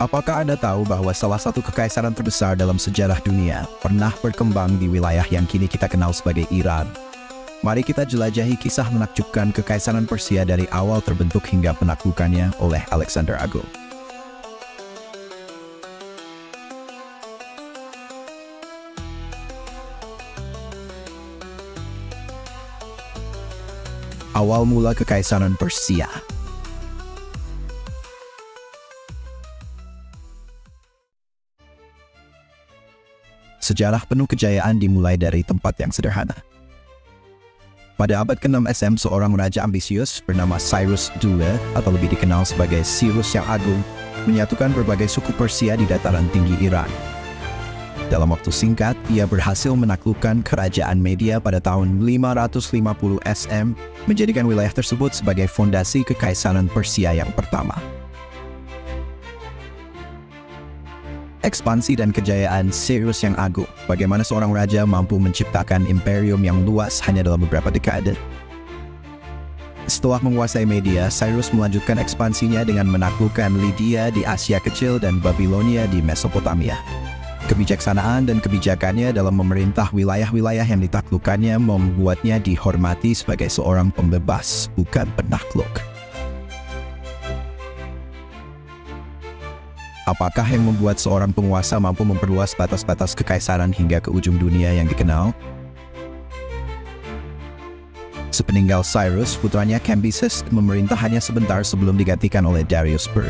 Apakah Anda tahu bahwa salah satu kekaisaran terbesar dalam sejarah dunia pernah berkembang di wilayah yang kini kita kenal sebagai Iran? Mari kita jelajahi kisah menakjubkan kekaisaran Persia dari awal terbentuk hingga penaklukannya oleh Alexander Agung. Awal mula kekaisaran Persia. Sejarah penuh kejayaan dimulai dari tempat yang sederhana. Pada abad ke-6 SM, seorang raja ambisius bernama Cyrus II, atau lebih dikenal sebagai Cyrus yang Agung, menyatukan berbagai suku Persia di dataran tinggi Iran. Dalam waktu singkat, ia berhasil menaklukkan kerajaan Media pada tahun 550 SM, menjadikan wilayah tersebut sebagai fondasi kekaisaran Persia yang pertama. Ekspansi dan kejayaan Cyrus yang Agung, bagaimana seorang raja mampu menciptakan imperium yang luas hanya dalam beberapa dekade. Setelah menguasai Media, Cyrus melanjutkan ekspansinya dengan menaklukkan Lydia di Asia Kecil dan Babilonia di Mesopotamia. Kebijaksanaan dan kebijakannya dalam memerintah wilayah-wilayah yang ditaklukkannya membuatnya dihormati sebagai seorang pembebas, bukan penakluk. Apakah yang membuat seorang penguasa mampu memperluas batas-batas kekaisaran hingga ke ujung dunia yang dikenal? Sepeninggal Cyrus, putranya Cambyses memerintah hanya sebentar sebelum digantikan oleh Darius I.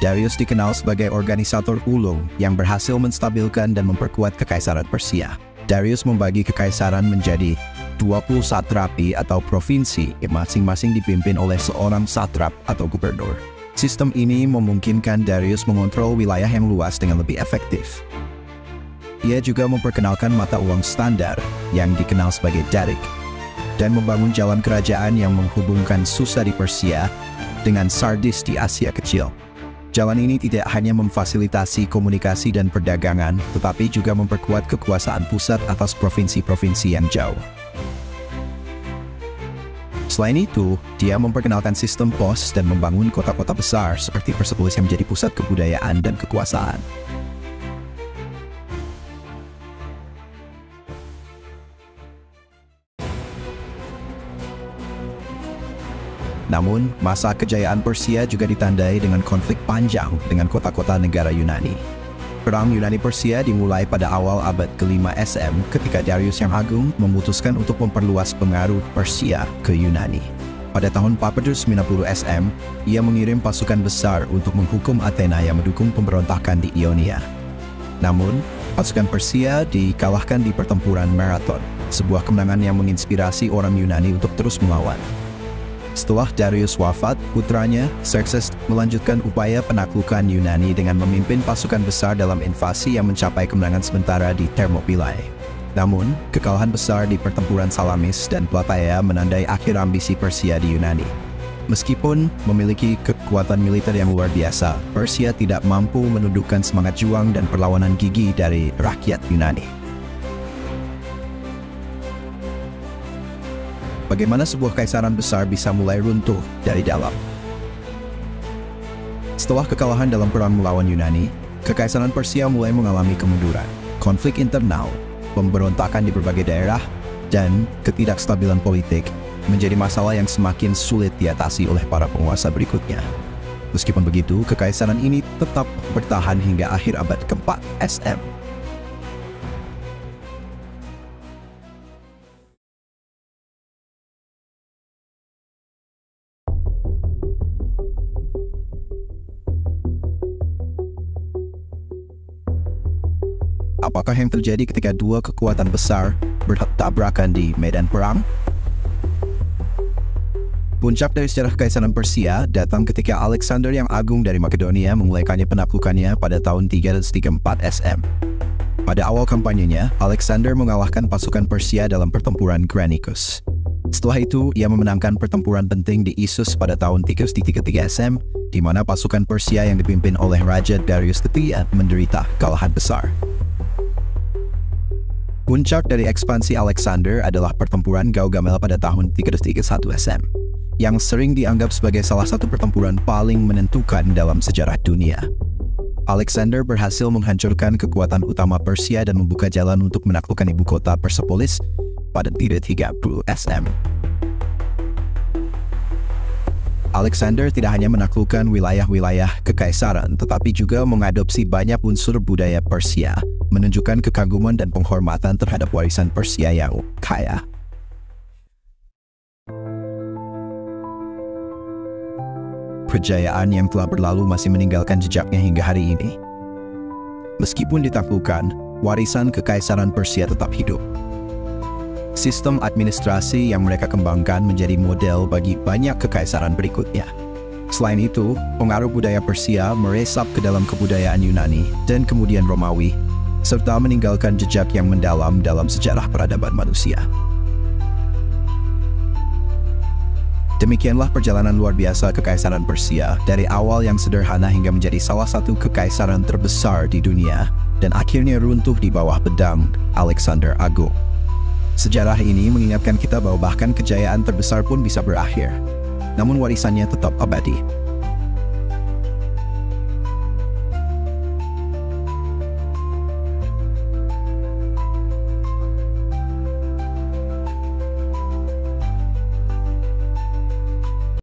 Darius dikenal sebagai organisator ulung yang berhasil menstabilkan dan memperkuat kekaisaran Persia. Darius membagi kekaisaran menjadi 20 satrapi atau provinsi yang masing-masing dipimpin oleh seorang satrap atau gubernur. Sistem ini memungkinkan Darius mengontrol wilayah yang luas dengan lebih efektif. Ia juga memperkenalkan mata uang standar yang dikenal sebagai darik dan membangun jalan kerajaan yang menghubungkan Susa di Persia dengan Sardis di Asia Kecil. Jalan ini tidak hanya memfasilitasi komunikasi dan perdagangan, tetapi juga memperkuat kekuasaan pusat atas provinsi-provinsi yang jauh. Selain itu, dia memperkenalkan sistem pos dan membangun kota-kota besar seperti Persepolis yang menjadi pusat kebudayaan dan kekuasaan. Namun, masa kejayaan Persia juga ditandai dengan konflik panjang dengan kota-kota negara Yunani. Perang Yunani-Persia dimulai pada awal abad ke-5 SM ketika Darius yang Agung memutuskan untuk memperluas pengaruh Persia ke Yunani. Pada tahun 490 SM, ia mengirim pasukan besar untuk menghukum Athena yang mendukung pemberontakan di Ionia. Namun, pasukan Persia dikalahkan di pertempuran Marathon, sebuah kemenangan yang menginspirasi orang Yunani untuk terus melawan. Setelah Darius wafat, putranya, Xerxes, melanjutkan upaya penaklukan Yunani dengan memimpin pasukan besar dalam invasi yang mencapai kemenangan sementara di Thermopylae. Namun, kekalahan besar di pertempuran Salamis dan Plataea menandai akhir ambisi Persia di Yunani. Meskipun memiliki kekuatan militer yang luar biasa, Persia tidak mampu menundukkan semangat juang dan perlawanan gigih dari rakyat Yunani. Bagaimana sebuah kaisaran besar bisa mulai runtuh dari dalam? Setelah kekalahan dalam perang melawan Yunani, kekaisaran Persia mulai mengalami kemunduran, konflik internal, pemberontakan di berbagai daerah, dan ketidakstabilan politik menjadi masalah yang semakin sulit diatasi oleh para penguasa berikutnya. Meskipun begitu, kekaisaran ini tetap bertahan hingga akhir abad ke-4 SM. Apakah yang terjadi ketika dua kekuatan besar bertabrakan di medan perang? Puncak dari sejarah Kekaisaran Persia datang ketika Alexander yang Agung dari Makedonia memulaikannya penaklukannya pada tahun 334 SM. Pada awal kampanyenya, Alexander mengalahkan pasukan Persia dalam pertempuran Granicus. Setelah itu, ia memenangkan pertempuran penting di Issus pada tahun 333 SM, di mana pasukan Persia yang dipimpin oleh Raja Darius III menderita kekalahan besar. Puncak dari ekspansi Alexander adalah pertempuran Gaugamela pada tahun 331 SM. yang sering dianggap sebagai salah satu pertempuran paling menentukan dalam sejarah dunia. Alexander berhasil menghancurkan kekuatan utama Persia dan membuka jalan untuk menaklukkan ibu kota Persepolis pada 330 SM. Alexander tidak hanya menaklukkan wilayah-wilayah kekaisaran, tetapi juga mengadopsi banyak unsur budaya Persia, menunjukkan kekaguman dan penghormatan terhadap warisan Persia yang kaya. Kejayaan yang telah berlalu masih meninggalkan jejaknya hingga hari ini. Meskipun ditaklukkan, warisan kekaisaran Persia tetap hidup. Sistem administrasi yang mereka kembangkan menjadi model bagi banyak kekaisaran berikutnya. Selain itu, pengaruh budaya Persia meresap ke dalam kebudayaan Yunani dan kemudian Romawi, serta meninggalkan jejak yang mendalam dalam sejarah peradaban manusia. Demikianlah perjalanan luar biasa Kekaisaran Persia, dari awal yang sederhana hingga menjadi salah satu kekaisaran terbesar di dunia, dan akhirnya runtuh di bawah pedang Alexander Agung. Sejarah ini mengingatkan kita bahwa bahkan kejayaan terbesar pun bisa berakhir, namun warisannya tetap abadi.